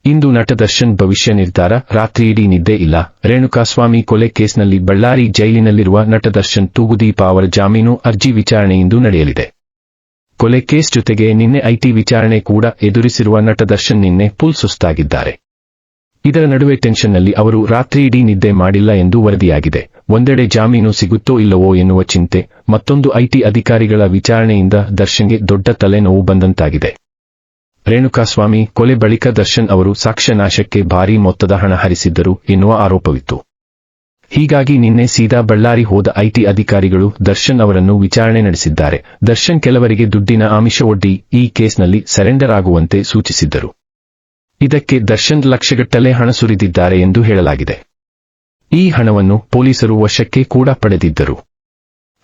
ಇಂದು ನಟ ದರ್ಶನ್ ಭವಿಷ್ಯ ನಿರ್ಧಾರ, ರಾತ್ರಿಯಿಡೀ ನಿದ್ದೆ ಇಲ್ಲ. ರೇಣುಕಾಸ್ವಾಮಿ ಕೊಲೆ ಕೇಸ್ನಲ್ಲಿ ಬಳ್ಳಾರಿ ಜೈಲಿನಲ್ಲಿರುವ ನಟ ದರ್ಶನ್ ತೂಗುದೀಪ ಅವರ ಜಾಮೀನು ಅರ್ಜಿ ವಿಚಾರಣೆ ಇಂದು ನಡೆಯಲಿದೆ. ಕೊಲೆ ಕೇಸ್ ಜೊತೆಗೆ ನಿನ್ನೆ ಐಟಿ ವಿಚಾರಣೆ ಕೂಡ ಎದುರಿಸಿರುವ ನಟ ದರ್ಶನ್ ನಿನ್ನೆ ಫುಲ್ ಸುಸ್ತಾಗಿದ್ದಾರೆ. ಇದರ ನಡುವೆ ಟೆನ್ಷನ್ನಲ್ಲಿ ಅವರು ರಾತ್ರಿಯಿಡೀ ನಿದ್ದೆ ಮಾಡಿಲ್ಲ ಎಂದು ವರದಿಯಾಗಿದೆ. ಒಂದೆಡೆ ಜಾಮೀನು ಸಿಗುತ್ತೋ ಇಲ್ಲವೋ ಎನ್ನುವ ಚಿಂತೆ, ಮತ್ತೊಂದು ಐಟಿ ಅಧಿಕಾರಿಗಳ ವಿಚಾರಣೆಯಿಂದ ದರ್ಶನ್ಗೆ ದೊಡ್ಡ ತಲೆನೋವು ಬಂದಂತಾಗಿದೆ. ರೇಣುಕಾಸ್ವಾಮಿ ಕೊಲೆ ಬಳಿಕ ದರ್ಶನ್ ಅವರು ಸಾಕ್ಷ್ಯ ನಾಶಕ್ಕೆ ಭಾರೀ ಮೊತ್ತದ ಹಣ ಹರಿಸಿದ್ದರು ಎನ್ನುವ ಆರೋಪವಿತ್ತು. ಹೀಗಾಗಿ ನಿನ್ನೆ ಸೀದಾ ಬಳ್ಳಾರಿ ಹೋದ ಐಟಿ ಅಧಿಕಾರಿಗಳು ದರ್ಶನ್ ಅವರನ್ನು ವಿಚಾರಣೆ ನಡೆಸಿದ್ದಾರೆ. ದರ್ಶನ್ ಕೆಲವರಿಗೆ ದುಡ್ಡಿನ ಆಮಿಷವೊಡ್ಡಿ ಈ ಕೇಸ್ನಲ್ಲಿ ಸರೆಂಡರ್ ಆಗುವಂತೆ ಸೂಚಿಸಿದ್ದರು. ಇದಕ್ಕೆ ದರ್ಶನ್ ಲಕ್ಷಗಟ್ಟಲೆ ಹಣ ಸುರಿದಿದ್ದಾರೆ ಎಂದು ಹೇಳಲಾಗಿದೆ. ಈ ಹಣವನ್ನು ಪೊಲೀಸರು ವಶಕ್ಕೆ ಕೂಡ ಪಡೆದಿದ್ದರು.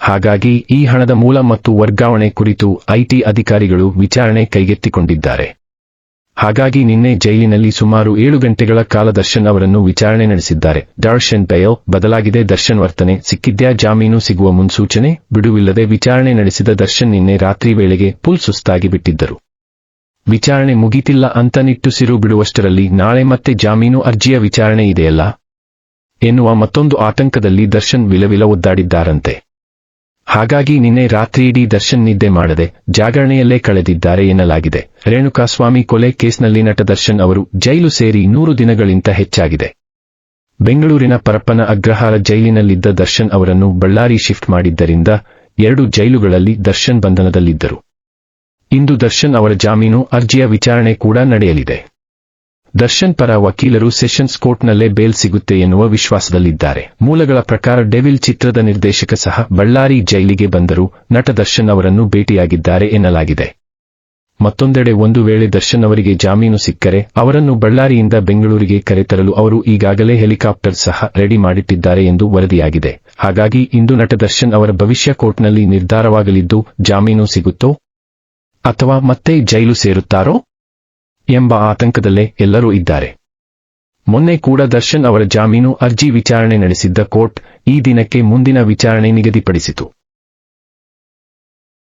ಹಾಗಾಗಿ ಈ ಹಣದ ಮೂಲ ಮತ್ತು ವರ್ಗಾವಣೆ ಕುರಿತು ಐಟಿ ಅಧಿಕಾರಿಗಳು ವಿಚಾರಣೆ ಕೈಗೆತ್ತಿಕೊಂಡಿದ್ದಾರೆ. ಹಾಗಾಗಿ ನಿನ್ನೆ ಜೈಲಿನಲ್ಲಿ ಸುಮಾರು 7 ಗಂಟೆಗಳ ಕಾಲ ದರ್ಶನ್ ಅವರನ್ನು ವಿಚಾರಣೆ ನಡೆಸಿದ್ದಾರೆ. ದರ್ಶನ್ ಬೇಲ್ ಬದಲಾಗಿದೆ. ದರ್ಶನ್ ವರ್ತನೆ ಸಿಕ್ಕಿದ್ಯಾ? ಜಾಮೀನು ಸಿಗುವ ಮುನ್ಸೂಚನೆ? ಬಿಡುವಿಲ್ಲದೆ ವಿಚಾರಣೆ ನಡೆಸಿದ ದರ್ಶನ್ ನಿನ್ನೆ ರಾತ್ರಿ ವೇಳೆಗೆ ಫುಲ್ ಸುಸ್ತಾಗಿ ಬಿಟ್ಟಿದ್ದರು. ವಿಚಾರಣೆ ಮುಗೀತಿಲ್ಲ ಅಂತ ನಿಟ್ಟುಸಿರು ಬಿಡುವಷ್ಟರಲ್ಲಿ ನಾಳೆ ಮತ್ತೆ ಜಾಮೀನು ಅರ್ಜಿಯ ವಿಚಾರಣೆ ಇದೆಯಲ್ಲ ಎನ್ನುವ ಮತ್ತೊಂದು ಆತಂಕದಲ್ಲಿ ದರ್ಶನ್ ವಿಲವಿಲ ಒದ್ದಾಡಿದ್ದಾರಂತೆ. ಹಾಗಾಗಿ ನಿನ್ನೆ ರಾತ್ರಿಯಿಡೀ ದರ್ಶನ್ ನಿದ್ದೆ ಮಾಡದೆ ಜಾಗರಣೆಯಲ್ಲೇ ಕಳೆದಿದ್ದಾರೆ ಎನ್ನಲಾಗಿದೆ. ರೇಣುಕಾಸ್ವಾಮಿ ಕೊಲೆ ಕೇಸ್ನಲ್ಲಿ ನಟ ದರ್ಶನ್ ಅವರು ಜೈಲು ಸೇರಿ 100 ದಿನಗಳಿಂದ ಹೆಚ್ಚಾಗಿದೆ. ಬೆಂಗಳೂರಿನ ಪರಪ್ಪನ ಅಗ್ರಹಾರ ಜೈಲಿನಲ್ಲಿದ್ದ ದರ್ಶನ್ ಅವರನ್ನು ಬಳ್ಳಾರಿ ಶಿಫ್ಟ್ ಮಾಡಿದ್ದರಿಂದ 2 ಜೈಲುಗಳಲ್ಲಿ ದರ್ಶನ್ ಬಂಧನದಲ್ಲಿದ್ದರು. ಇಂದು ದರ್ಶನ್ ಅವರ ಜಾಮೀನು ಅರ್ಜಿಯ ವಿಚಾರಣೆ ಕೂಡ ನಡೆಯಲಿದೆ. ದರ್ಶನ್ ಪರ ವಕೀಲರು ಸೆಷನ್ಸ್ ಕೋರ್ಟ್ನಲ್ಲೇ ಬೇಲ್ ಸಿಗುತ್ತೆ ಎನ್ನುವ ವಿಶ್ವಾಸದಲ್ಲಿದ್ದಾರೆ. ಮೂಲಗಳ ಪ್ರಕಾರ ಡೆವಿಲ್ ಚಿತ್ರದ ನಿರ್ದೇಶಕ ಸಹ ಬಳ್ಳಾರಿ ಜೈಲಿಗೆ ಬಂದರೂ ನಟ ದರ್ಶನ್ ಅವರನ್ನು ಭೇಟಿಯಾಗಿದ್ದಾರೆ ಎನ್ನಲಾಗಿದೆ. ಮತ್ತೊಂದೆಡೆ ಒಂದು ವೇಳೆ ದರ್ಶನ್ ಅವರಿಗೆ ಜಾಮೀನು ಸಿಕ್ಕರೆ ಅವರನ್ನು ಬಳ್ಳಾರಿಯಿಂದ ಬೆಂಗಳೂರಿಗೆ ಕರೆತರಲು ಅವರು ಈಗಾಗಲೇ ಹೆಲಿಕಾಪ್ಟರ್ ಸಹ ರೆಡಿ ಮಾಡಿಟ್ಟಿದ್ದಾರೆ ಎಂದು ವರದಿಯಾಗಿದೆ. ಹಾಗಾಗಿ ಇಂದು ನಟ ದರ್ಶನ್ ಅವರ ಭವಿಷ್ಯ ಕೋರ್ಟ್ನಲ್ಲಿ ನಿರ್ಧಾರವಾಗಲಿದ್ದು, ಜಾಮೀನು ಸಿಗುತ್ತೋ ಅಥವಾ ಮತ್ತೆ ಜೈಲು ಸೇರುತ್ತಾರೋ ಎಂಬ ಆತಂಕದಲ್ಲೇ ಎಲ್ಲರೂ ಇದ್ದಾರೆ. ಮೊನ್ನೆ ಕೂಡ ದರ್ಶನ್ ಅವರ ಜಾಮೀನು ಅರ್ಜಿ ವಿಚಾರಣೆ ನಡೆಸಿದ್ದ ಕೋರ್ಟ್ ಈ ದಿನಕ್ಕೆ ಮುಂದಿನ ವಿಚಾರಣೆ ನಿಗದಿಪಡಿಸಿತು.